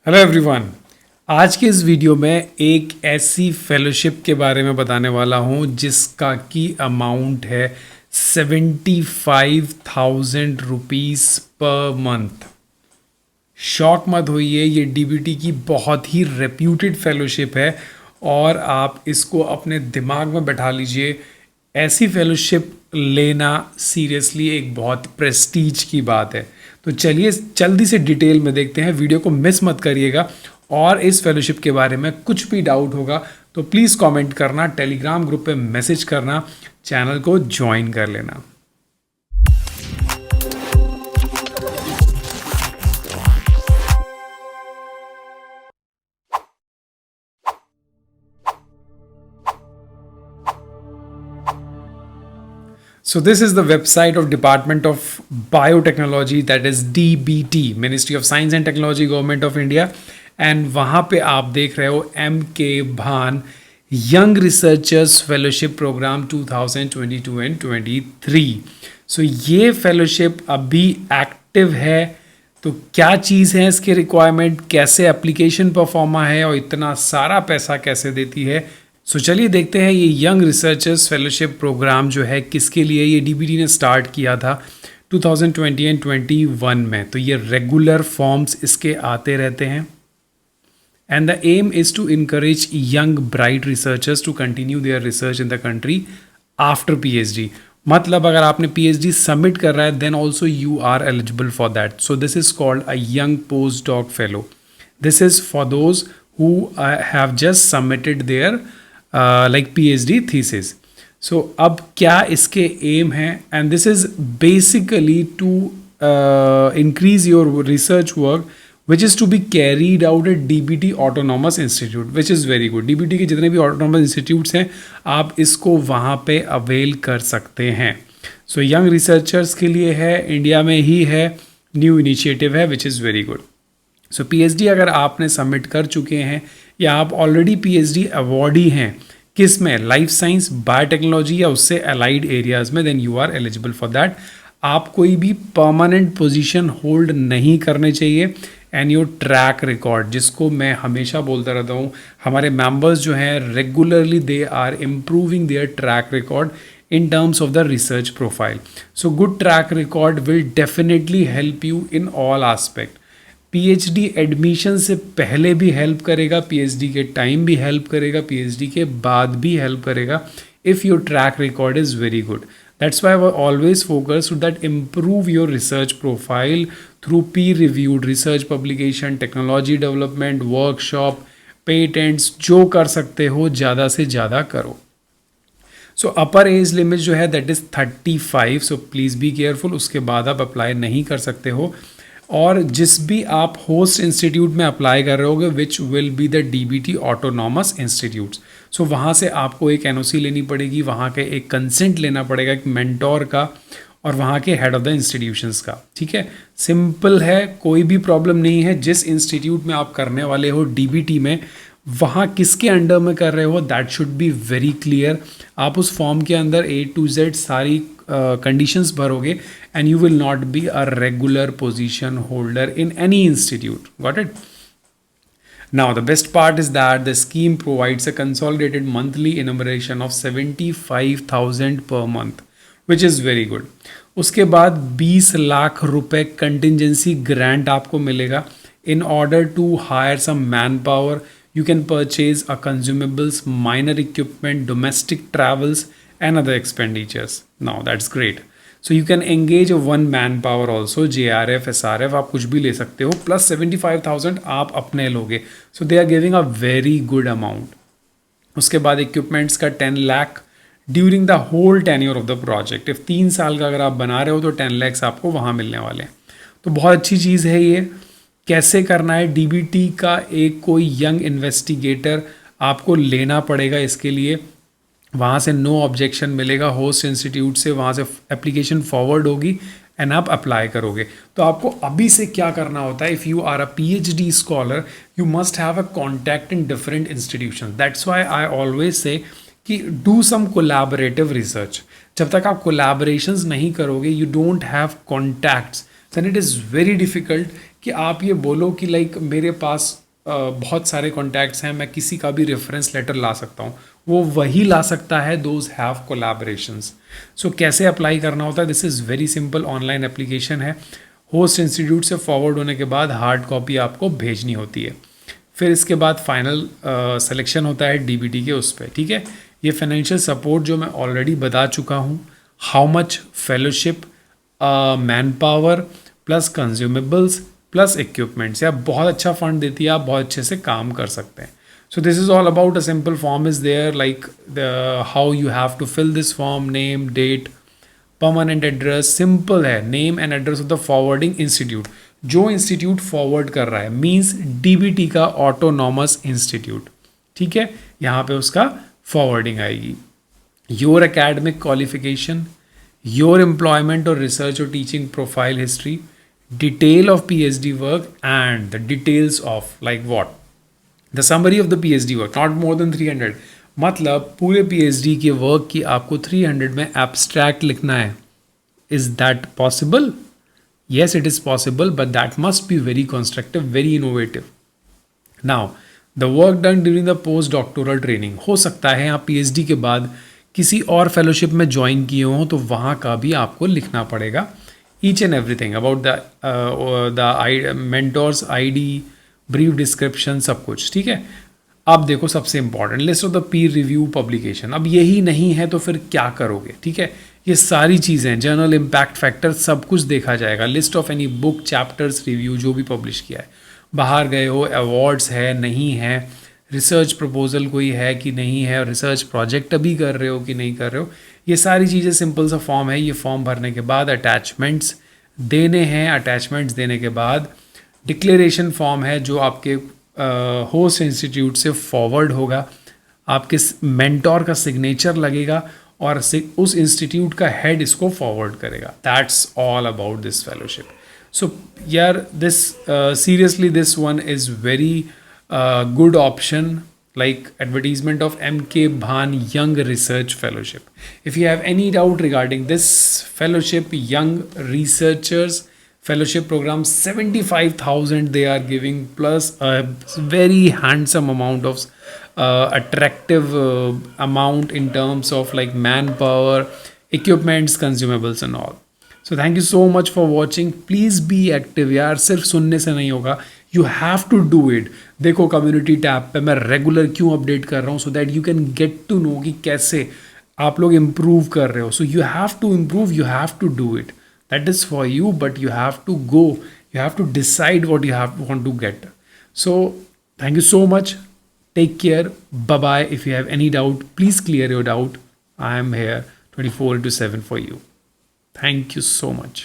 Hello everyone. आज के इस वीडियो में एक ऐसी फेलोशिप के बारे में बताने वाला हूँ जिसका की अमाउंट है 75,000 रुपीज़ पर मंथ। शॉक मत होइए, ये डीबीटी की बहुत ही रेप्यूटेड फेलोशिप है और आप इसको अपने दिमाग में बैठा लीजिए। ऐसी फेलोशिप लेना सीरियसली एक बहुत प्रेस्टीज की बात है। तो चलिए जल्दी से डिटेल में देखते हैं, वीडियो को मिस मत करिएगा। और इस फेलोशिप के बारे में कुछ भी डाउट होगा तो प्लीज़ कमेंट करना, टेलीग्राम ग्रुप पे मैसेज करना, चैनल को ज्वाइन कर लेना। So this is the website of Department of Biotechnology, that is DBT, Ministry of Science and Technology, Government of India. And वहाँ पे आप देख रहे हो MK Bhan young researchers fellowship program 2022 and 23। So ये फेलोशिप अभी एक्टिव है। तो क्या चीज़ है इसके रिक्वायरमेंट, कैसे एप्लीकेशन परफॉर्मा है और इतना सारा पैसा कैसे देती है। सो चलिए देखते हैं ये यंग रिसर्चर्स फेलोशिप प्रोग्राम जो है किसके लिए। ये डीबीटी ने स्टार्ट किया था 2020 एंड 21 में। तो ये रेगुलर फॉर्म्स इसके आते रहते हैं। And the aim is to encourage young bright researchers to continue their research in the country after PhD. मतलब अगर आपने PhD सबमिट कर रहा है then also you are eligible for that. So this is called a young postdoc fellow. This is for those who have just submitted their like PhD thesis. So अब क्या इसके aim है, and this is basically to increase your research work which is to be carried out at DBT Autonomous Institute, which is very good. DBT के जितने भी Autonomous Institutes हैं आप इसको वहाँ पे अवेल कर सकते हैं। सो यंग रिसर्चर्स के लिए है, इंडिया में ही है, न्यू इनिशिएटिव है, which is very good. So PhD अगर आपने सबमिट कर चुके हैं या आप ऑलरेडी PhD अवॉर्डी हैं, किस में, लाइफ साइंस, बायोटेक्नोलॉजी या उससे अलाइड एरियाज़ में, then you are eligible for that. आप कोई भी परमानेंट पोजीशन होल्ड नहीं करने चाहिए। एंड योर ट्रैक रिकॉर्ड, जिसको मैं हमेशा बोलता रहता हूँ, हमारे मेंबर्स जो हैं regularly they are improving their track record in terms of the research profile. So good track record will definitely help you in all aspect. PhD admission से पहले भी हेल्प करेगा, PhD के टाइम भी हेल्प करेगा, PhD के बाद भी हेल्प करेगा if your track record is very good. That's why I always focus to that improve your research profile through peer-reviewed research publication, technology development, workshop, patents, जो कर सकते हो ज़्यादा से ज़्यादा करो। सो अपर एज लिमिट जो है that is 35। So please be careful, उसके बाद आप अप्लाई नहीं कर सकते हो। और जिस भी आप होस्ट इंस्टीट्यूट में अप्लाई कर रहे होगे which will be the DBT autonomous institutes, so वहाँ से आपको एक NOC लेनी पड़ेगी, वहाँ के एक कंसेंट लेना पड़ेगा एक मेंटोर का और वहाँ के हेड ऑफ द इंस्टीट्यूशंस का। ठीक है, सिंपल है, कोई भी प्रॉब्लम नहीं है। जिस इंस्टीट्यूट में आप करने वाले हो DBT में, वहाँ किसके अंडर में कर रहे हो, that should be very clear. आप उस फॉर्म के अंदर A to Z सारी कंडीशंस भरोगे and you will not be a regular position holder in any institute. Got it? Now the best part is that the scheme provides a consolidated monthly enumeration of 75,000 per month, which is very good. उसके बाद 20 लाख रुपए contingency grant आपको मिलेगा। In order to hire some manpower, you can purchase a consumables, minor equipment, domestic travels and other expenditures. Now that's great. So you can engage a one manpower also, JRF, SRF, आप कुछ भी ले सकते हो, plus 75,000 आप अपने लोगे। So they are giving a very good amount. उसके बाद इक्विपमेंट्स का 10 lakh during the whole tenure of the project. If 3 साल का अगर आप बना रहे हो तो 10 लाख आपको वहाँ मिलने वाले हैं। तो बहुत अच्छी चीज़ है ये। कैसे करना है, DBT का एक कोई यंग इन्वेस्टिगेटर आपको लेना पड़ेगा इसके लिए। वहाँ से नो ऑब्जेक्शन मिलेगा होस्ट इंस्टीट्यूट से, वहाँ से एप्लीकेशन फॉरवर्ड होगी एंड आप अप्लाई करोगे। तो आपको अभी से क्या करना होता है, if you are a PhD scholar you must have a contact in different institution. That's why I always say कि डू सम कोलैबोरेटिव रिसर्च। जब तक आप कोलैबोरेशंस नहीं करोगे, you don't have contacts then it is very difficult कि आप ये बोलो कि लाइक मेरे पास बहुत सारे कॉन्टैक्ट्स हैं, मैं किसी का भी रेफरेंस लेटर ला सकता हूँ, वो वही ला सकता है दोज हैव कोलैबोरेशंस. सो कैसे अप्लाई करना होता है, this is very simple. Online application है, होस्ट इंस्टीट्यूट से फॉरवर्ड होने के बाद हार्ड कॉपी आपको भेजनी होती है. फिर इसके बाद फाइनल सिलेक्शन होता है डीबीटी के उस पर. ठीक है, ये फाइनेंशियल सपोर्ट जो मैं ऑलरेडी बता चुका हूँ, how much fellowship, man power plus consumables plus equipments, या बहुत अच्छा फंड देती है, आप बहुत अच्छे से काम कर सकते हैं. So this is all about, a simple form is there, like how you have to fill this form, name, date, permanent address. Simple है, name and address of the forwarding institute. जो इंस्टीट्यूट फॉरवर्ड कर रहा है means DBT का autonomous institute. ठीक है, यहाँ पे उसका फॉरवर्डिंग आएगी. Your academic qualification, your employment और रिसर्च और teaching profile history, detail of PhD work and the details of like what the summary of the PhD work, not more than 300. मतलब पूरे पीएचडी के वर्क की आपको 300 में abstract लिखना है. Is that possible? Yes, it is possible, but that must be very constructive, very innovative. Now, the work done during the post-doctoral training. हो सकता है आप PhD के बाद किसी और फेलोशिप में ज्वाइन किए हों, तो वहाँ का भी आपको लिखना पड़ेगा. Each and everything about the mentors ID, brief description, सब कुछ. ठीक है, अब देखो सबसे important, list of the Pir review publication. अब यही नहीं है तो फिर क्या करोगे? ठीक है, ये सारी चीज़ें, जर्नल इम्पैक्ट फैक्टर, सब कुछ देखा जाएगा. List of any book, chapters, review जो भी पब्लिश किया है, बाहर गए हो, अवार्ड्स है नहीं है, रिसर्च प्रपोजल कोई है कि नहीं है, रिसर्च प्रोजेक्ट अभी कर रहे हो कि नहीं कर रहे हो, ये सारी चीज़ें. सिंपल सा फॉर्म है. ये फॉर्म भरने के बाद अटैचमेंट्स देने हैं. अटैचमेंट्स देने के बाद डिक्लेरेशन फॉर्म है जो आपके होस्ट इंस्टीट्यूट से फॉरवर्ड होगा. आपके मेंटोर का सिग्नेचर लगेगा और उस इंस्टीट्यूट का हेड इसको फॉरवर्ड करेगा. That's all about this fellowship. So यार this seriously this one is very good option, like advertisement of MK Bhan Young Research Fellowship. If you have any doubt regarding this fellowship, Young Researchers Fellowship program, 75,000 they are giving, plus a very handsome amount of attractive amount in terms of like manpower, equipments, consumables and all. So thank you so much for watching. Please be active यार, सिर्फ सुनने से नहीं होगा. You have to do it. देखो community tab पे मैं regular क्यों अपडेट कर रहा हूँ, so that you can get to know कि कैसे आप लोग इम्प्रूव कर रहे हो. So you have to improve, you have to do it. That is for you, but you have to go, you have to decide what you have want to get. So thank you so much. Take care. Bye-bye. If you have any doubt, please clear your doubt. I am here 24/7 for you. Thank you so much.